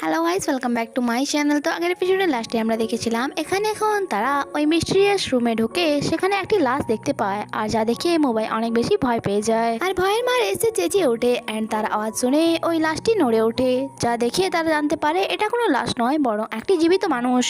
Hello guys, welcome back to my channel. তো আগের এপিসোডে লাস্টে আমরা দেখেছিলাম এখানে এখন তারা ওই মিস্টিরিয়াস রুমে ঢুকে সেখানে একটি লাশ দেখতে পায়, আর যা দেখে মোবাইল অনেক বেশি ভয় পেয়ে যায় আর ভয়ের মার এসে চেঁচিয়ে ওঠে অ্যান্ড তার আওয়াজ শুনে ওই লাশটি নড়ে ওঠে। যা দেখে তারা জানতে পারে এটা কোনো লাশ নয়, বরং একটি জীবিত মানুষ।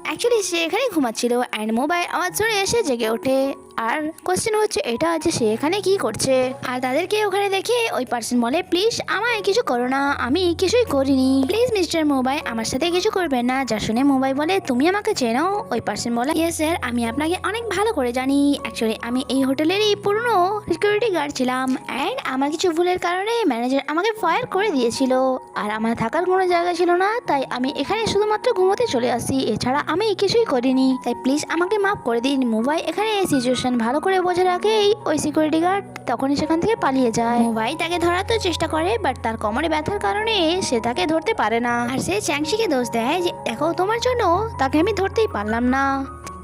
অ্যাকচুয়ালি সে এখানেই ঘুমাচ্ছিল অ্যান্ড মোবাইল আওয়াজ শুনে এসে জেগে ওঠে। আর কোশ্চেন হচ্ছে এটা যে সে এখানে কি করছে। আর তাদেরকে ওখানে দেখে ওই পার্সন বলে, প্লিজ আমায় কিছু করো না, আমি কিছুই করিনি, প্লিজ মিস্টার মোবাইল আমার সাথে কিছু করবেন না। যা শুনে মোবাইল বলে, তুমি আমাকে চেনো? ওই পার্সন বলে, ইয়েস স্যার, আমি আপনাকে অনেক ভালো করে জানি। অ্যাকচুয়ালি আমি এই হোটেলেরই পুরনো সিকিউরিটি গার্ড ছিলাম অ্যান্ড আমার কিছু ভুলের কারণে ম্যানেজার আমাকে ফায়ার করে দিয়েছিল আর আমার থাকার কোনো জায়গা ছিল না, তাই আমি এখানে শুধুমাত্র ঘুমোতে চলে আসি, এছাড়া আমি কিছুই করিনি, তাই প্লিজ আমাকে মাফ করে দিন। মোবাইল এখানে এই সিচুয়েশন ভালো করে বোঝার আগেই ওই সিকিউরিটি গার্ড তখনই সেখান থেকে পালিয়ে যায়। মোবাইল তাকে ধরার তো চেষ্টা করে, বাট তার কোমরে ব্যথার কারণে সে তাকে ধরতে পারে না। আর সে চ্যাংশিকে দোষ দেয় যে দেখো তোমার জন্য তাকে আমি ধরতেই পারলাম না।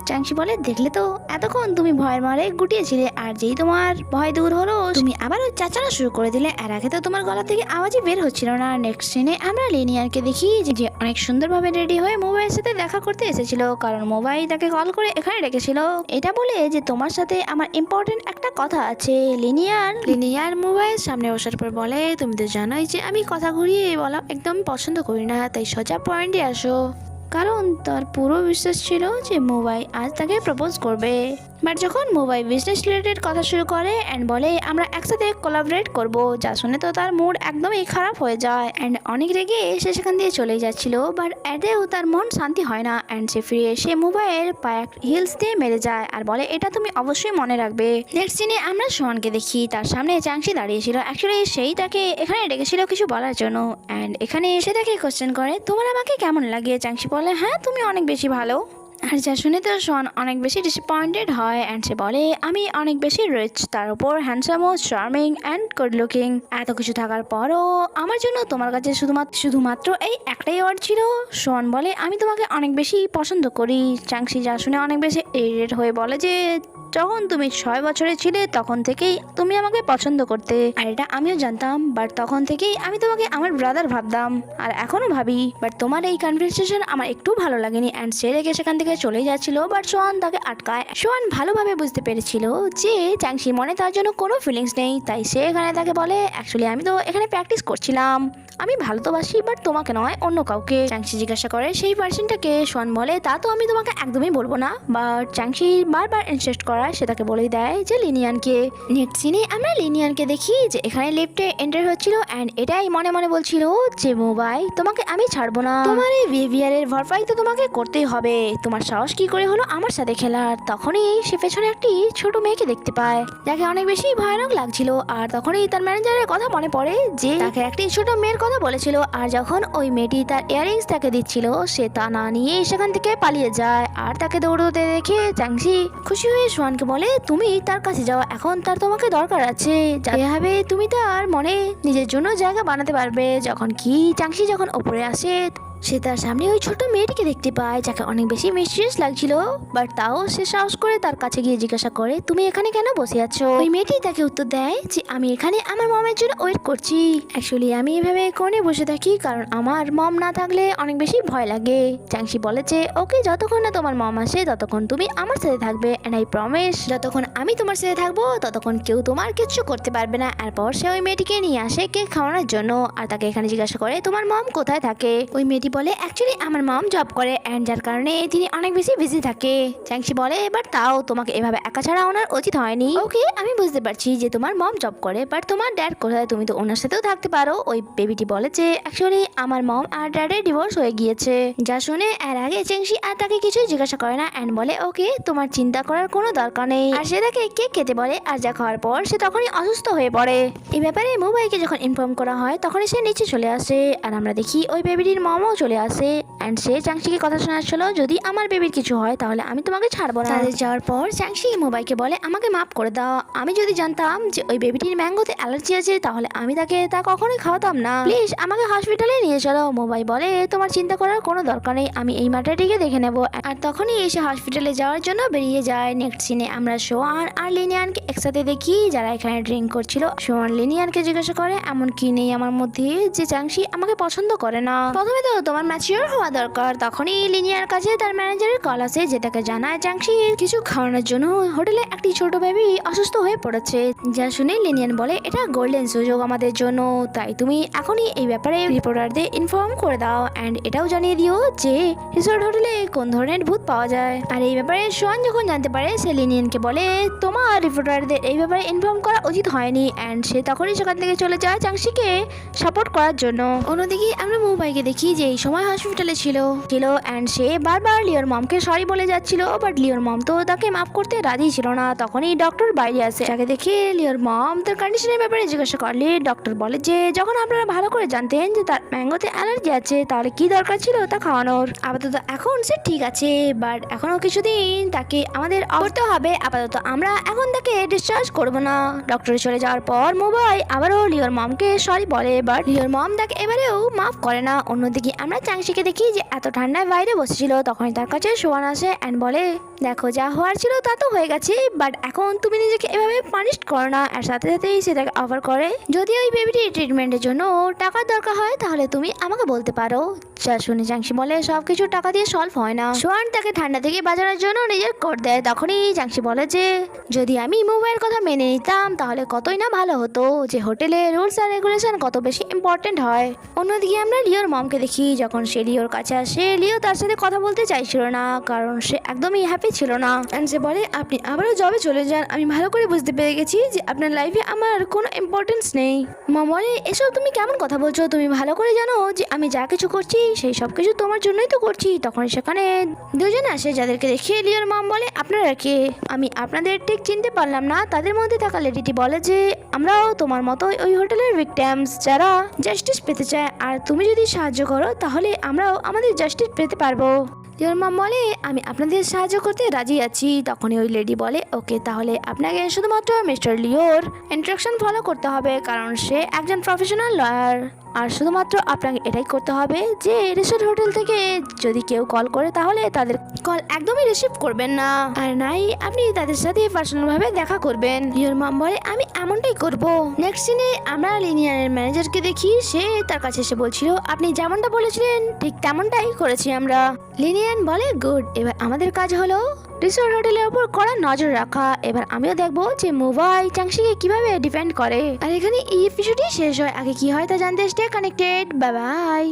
চ্যাংশি বলে, দেখলে তো এতক্ষণ তুমি ভয়ের মারে গুটিয়েছিলে, আর যেই তোমার ভয় দূর হলো তুমি আবারও চাচানো শুরু করে দিলে। এর আগে তো তোমার গলা থেকে আওয়াজই বের হচ্ছিল না। নেক্সট সিনে আমরা লিনিয়ারকে দেখি যে অনেক সুন্দরভাবে রেডি হয়ে মোবাইলের সাথে দেখা করতে এসেছিল, কারণ মোবাইল তাকে কল করে এখানে রেখেছিল এটা বলে যে তোমার সাথে আমার ইম্পর্টেন্ট একটা কথা আছে। লিনিয়ার মোবাইল সামনে বসার পর বলে, তুমি তো জানোই যে আমি কথা ঘুরিয়ে বলা একদম পছন্দ করি না, তাই সোজা পয়েন্টে আসো। কারণ তার পুরো বিশ্বাস ছিল যে মোবাইল আজ তাকে প্রপোজ করবে। বাট যখন মোবাইল বিজনেস রিলেটেড কথা শুরু করে অ্যান্ড বলে আমরা একসাথে কোলাবরেট করব, যা শুনে তো তার মুড একদমই খারাপ হয়ে যায় অ্যান্ড অনেক রেগে সে সেখান দিয়ে চলে যাচ্ছিল। বাট এতেও তার মন শান্তি হয় না অ্যান্ড সে ফিরে এসে মোবাইল পায়ে হিলস দিয়ে মেরে যায় আর বলে, এটা তুমি অবশ্যই মনে রাখবে। নেক্সট সিনে আমরা সোহানকে দেখি, তার সামনে চ্যাংশি দাঁড়িয়েছিল। অ্যাকচুয়ালি সেই তাকে এখানে ডেকেছিল কিছু বলার জন্য অ্যান্ড এখানে এসে তাকে কোশ্চেন করে, তোমার আমাকে কেমন লাগে? চ্যাংশি বলে, হ্যাঁ তুমি অনেক বেশি ভালো। আর যা শুনে তো সোহান অনেক বেশি ডিসঅ্যাপয়েন্টেড হয় অ্যান্ড সে বলে, আমি অনেক বেশি রিচ, তার উপর হ্যান্ডসাম ও চার্মিং অ্যান্ড গুড লুকিং, এত কিছু থাকার পরও আমার জন্য তোমার কাছে শুধুমাত্র এই একটাই ওয়ার্ড ছিল। সোহান বলে, আমি তোমাকে অনেক বেশি পছন্দ করি। চ্যাংশি যা শুনে অনেক বেশি ইরিটেট হয়ে বলে যে যখন তুমি 6 বছরের ছিলে তখন থেকেই তুমি আমাকে পছন্দ করতে, আর এটা আমিও জানতাম, বাট তখন থেকেই আমি তোমাকে আমার ব্রাদার ভাবতাম আর এখনো ভাবি, বাট তোমার এই কনভারসেশন আমার একটু ভালো লাগেনি অ্যান্ড সে রেখে সেখান থেকে চলে যাচ্ছিল। বাট সোহান তাকে আটকায়। সোহান ভালোভাবে বুঝতে পেরেছিল যে চ্যাংশির মনে তার জন্য কোনো ফিলিংস নেই, তাই সে এখানে তাকে বলে, অ্যাকচুয়ালি আমি তো এখানে প্র্যাকটিস করছিলাম, আমি ভালো তো বাসি, বাট তোমাকে নয়, অন্য কাউকে। চ্যাংশি জিজ্ঞাসা করে সেই পার্সনটাকে। সোহান বলে, তা তো আমি তোমাকে একদমই বলবো না, বাট চ্যাংশি বারবার ইনসিস্ট করায় সে তাকে বলেই দেয় যে লিনিয়ানকে। নেক্সট সিনে আমরা লিনিয়ানকে দেখি যে এখানে লিফটে এন্টার হচ্ছিল অ্যান্ড এটাই মনে মনে বলছিল যে মোবাইল তোমাকে আমি ছাড়বো না, তোমার এই বিহেভিয়ারের ভরপাই তো তোমাকে করতেই হবে, তোমার সাহস কি করে হলো আমার সাথে খেলার। তখনই সে পেছনে একটি ছোট মেয়েকে দেখতে পায় যাকে অনেক বেশি ভয়ানক লাগছিল, আর তখনই তার ম্যানেজারের কথা মনে পড়ে যে তাকে একটি ছোট মেয়ের কথা বলেছিল, আর যখন ওই মেয়েটি তার ইয়ারিংস তাকে দিচ্ছিল সে তা না নিয়ে সেখান থেকে পালিয়ে যায়। আর তাকে দৌড়তে দেখে চ্যাংশি খুশি হয়ে সোহানকে বলে, তুমি তার কাছে যাও, এখন তার তোমাকে দরকার আছে, যাবে তুমি তার মনে নিজের জন্য জায়গা বানাতে পারবে। যখন কি চ্যাংশি যখন ওপরে আসে সে তার সামনে ওই ছোট মেয়েটিকে দেখতে পায় যাকে অনেক বেশি মিস্টিরিয়াস লাগছিল, বাট তাও সে সাহস করে তার কাছে গিয়ে জিজ্ঞাসা করে, তুমি এখানে কেন বসে আছো? ওই মেয়েটি তাকে উত্তর দেয় যে আমি এখানে আমার মমের জন্য ওয়েট করছি। অ্যাকচুয়ালি আমি এভাবে কোণে বসে থাকি কারণ আমার মম না থাকলে অনেক বেশি ভয় লাগে। চ্যাংশি বলে যে ওকে, যতক্ষণ না তোমার মম আসে ততক্ষণ তুমি আমার সাথে থাকবে এন্ড আই প্রমিস যতক্ষণ আমি তোমার সাথে থাকবো ততক্ষণ কেউ তোমার কিচ্ছু করতে পারবে না। এরপর সে ওই মেয়েটিকে নিয়ে আসে কেক খাওয়ানোর জন্য আর তাকে এখানে জিজ্ঞাসা করে, তোমার মম কোথায় থাকে? ওই মেয়েটি বলে, অ্যাকচুয়ালি আমার মম জব করে অ্যান্ড যার কারণে তিনি অনেক বেশি বিজি থাকে। চ্যাংশি বলে, বাট তাও তোমাকে এভাবে একা ছাড়া ওনার উচিত হয়নি। ওকে, আমি বুঝতে পারছি যে তোমার মম জব করে, বাট তোমার ড্যাড কোথায়? তুমি তো ওনার সাথেও থাকতে পারো। ওই বেবিটি বলে যে অ্যাকচুয়ালি আমার মম আর ড্যাডের ডিভোর্স হয়ে গিয়েছে। যা শুনে এর আগে চ্যাংশি আর তাকে কিছুই জিজ্ঞাসা করে না অ্যান্ড বলে, ওকে তোমার চিন্তা করার কোনো দরকার নেই। আর সে তাকে কেক খেতে বলে, আর যা খাওয়ার পর সে তখনই অসুস্থ হয়ে পড়ে। এই ব্যাপারে মোবাইলকে যখন ইনফর্ম করা হয় তখনই সে নিচে চলে আসে আর আমরা দেখি ওই বেবিটির মমও চলে আসে অ্যান্ড সে চাংশিকে কথা শোনাচ্ছিল, যদি আমার বেবির কিছু হয় তাহলে আমি তোমাকে ছাড়বো না। তাদের যাওয়ার পর চাংশি মোবাইকে বলে আমাকে মাফ করে দাও, আমি যদি জানতাম যে ওই বেবিটির ম্যাঙ্গোতে অ্যালার্জি আছে তাহলে আমি তাকে তা কখনোই খাওয়াতাম না, প্লিজ আমাকে হসপিটালে নিয়ে চলো। মোবাইল বলে তোমার চিন্তা করার কোনো দরকার নেই, আমি এই ম্যাটারটিকে দেখে নেব। আর তখনই এসে হসপিটালে যাওয়ার জন্য বেরিয়ে যায়। নেক্সট সিনে আমরা সোয়ান আর লিনিয়ানকে একসাথে দেখি, যারা এখানে ড্রিঙ্ক করছিল। সোয়ান লিনিয়ানকে জিজ্ঞাসা করে এমন কি নেই আমার মধ্যে যে চাংশি আমাকে পছন্দ করে না, প্রথমে তো তোমার ম্যাচিওর হওয়া দরকার। তখনই লিনিয়ার কাছে তার ম্যানেজারের কল আসে, যেটাকে জানায় চাংশি কিছু খাওয়ানোর জন্য হোটেলে একটি ছোট বেবি অসুস্থ হয়ে পড়েছে। যা শুনে লিনিয়ান বলে এটা গোল্ডেন সুযোগ আমাদের জন্য, তাই তুমি এখনই এই ব্যাপারে রিপোর্টারদের ইনফর্ম করে দাও অ্যান্ড এটাও জানিয়ে দিও যে রিসোর্ট হোটেলে কোন ধরনের ভূত পাওয়া যায়। আর এই ব্যাপারে সোয়ান যখন জানতে পারে সে লিনিয়ানকে বলে তোমার রিপোর্টারদের এই ব্যাপারে ইনফর্ম করা উচিত হয়নি, অ্যান্ড সে তখনই সেখান থেকে চলে যায় চাংশিকে সাপোর্ট করার জন্য। অন্যদিকে আমরা মুম্বাইকে দেখি যে এই সময় হসপিটালে ছিল অ্যান্ড সে বারবার লিওর মমকে সরি বলে যাচ্ছিল, বাট লিওর মম তো তাকে মাফ করতে রাজি ছিল না। তখনই ডক্টর বাইরে আসে, তাকে দেখে লিওর মম তার কন্ডিশনের ব্যাপারে জিজ্ঞাসা করলে ডক্টর বলে যে যখন আপনারা ভালো করে জানতেন যে তার ম্যাঙ্গোতে অ্যালার্জি আছে তাহলে কি দরকার ছিল তা খাওয়ানোর। আপাতত এখন সে ঠিক আছে, বাট এখনো কিছুদিন তাকে আমাদের করতে হবে। আপাতত আমরা এখন তাকে ডিসচার্জ করবো না। ডক্টর চলে যাওয়ার পর মোবাইল আবারও লিওর মমকে সরি বলে, বাট লিওর মম তাকে এবারেও মাফ করে না। অন্যদিকে আমরা চাংশিকে দেখি যে এত ঠান্ডায় বাইরে বসেছিল, তখনই তার কাছে সোয়ান আসে অ্যান্ড বলে দেখো যা হওয়ার ছিল তা তো হয়ে গেছে, বাট এখন তুমি নিজেকে এভাবে পানিশ করো না। আর সাথে সাথেই সে তাকে অফার করে যদি ওই বেবিটির ট্রিটমেন্টের জন্য টাকার দরকার হয় তাহলে তুমি আমাকে বলতে পারো। যা শুনে চাংশি বলে সবকিছু টাকা দিয়ে সলভ হয় না। সোয়ান তাকে ঠান্ডা থেকে বাঁচানোর জন্য নিজের কোট দেয়। তখনই চাংশি বলে যে যদি আমি মোবাইলের কথা মেনে নিতাম তাহলে কতই না ভালো হতো, যে হোটেলে রুলস আর রেগুলেশন কত বেশি ইম্পর্টেন্ট হয়। অন্যদিকে আমরা লিওর মমকে দেখি, যখন সে লিওর কাছে আসে লিও তার সাথে কথা বলতে চাইছিল না, কারণ সে একদমই হ্যাপি ছিল না। অ্যান্ড সে বলে আপনি আবারও জবে চলে যান, আমি ভালো করে বুঝতে পেরে গেছি যে আপনার লাইফে আমার কোনো ইম্পর্টেন্স নেই। মম বলে এসব তুমি কেমন কথা বলছো, তুমি ভালো করে জানো যে আমি যা কিছু করছি সেই সব কিছু তোমার জন্যই তো করছি। তখন সেখানে দুজন আসে, যাদেরকে দেখে লিওর মম বলে আপনারা কে, আমি আপনাদের ঠিক চিনতে পারলাম না। তাদের মধ্যে থাকা লেডিটি বলে যে আমরাও তোমার মতো ওই হোটেলের ভিকটিমস যারা জাস্টিস পেতে চায়, আর তুমি যদি সাহায্য করো তাহলে আমরাও আমাদের জাস্টিস পেতে পারবো। লিওর মম বলে আমি আপনাদের সাহায্য করতে রাজি আছি। তখনই ওই লেডি বলে ওকে, তাহলে আপনাকে শুধুমাত্র মিস্টার লিওর ইনস্ট্রাকশন ফলো করতে হবে, কারণ সে একজন প্রফেশনাল লয়ার। আর শুধুমাত্র আপনাকে এটাই করতে হবে যে রিসোর্ট হোটেল থেকে যদি কেউ কল করে তাহলে তাদের কল একদমই রিসিভ করবেন না, আর নাই আপনি তাদের সাথে পার্সোনালভাবে দেখা করবেন। লিওর মম বলে আমি এমনটাই করব। নেক্সট সিনে আমরা লিনিয়ানের ম্যানেজারকে দেখি, সে তার কাছে এসে বলছিল আপনি যেমনটা বলেছিলেন ঠিক তেমনটাই করেছি আমরা। লিনিয়ান বলে গুড, এবার আমাদের কাজ হলো রিসোর্ট হোটেলের উপর কড়া নজর রাখা। এবার আমিও দেখবো যে মোবাইল চাংশিকে কিভাবে ডিপেন্ড করে। আর এখানে এই এপিসোডই শেষ হয়, আগে কি হয় তা জানতে স্টে কানেক্টেড। Bye bye.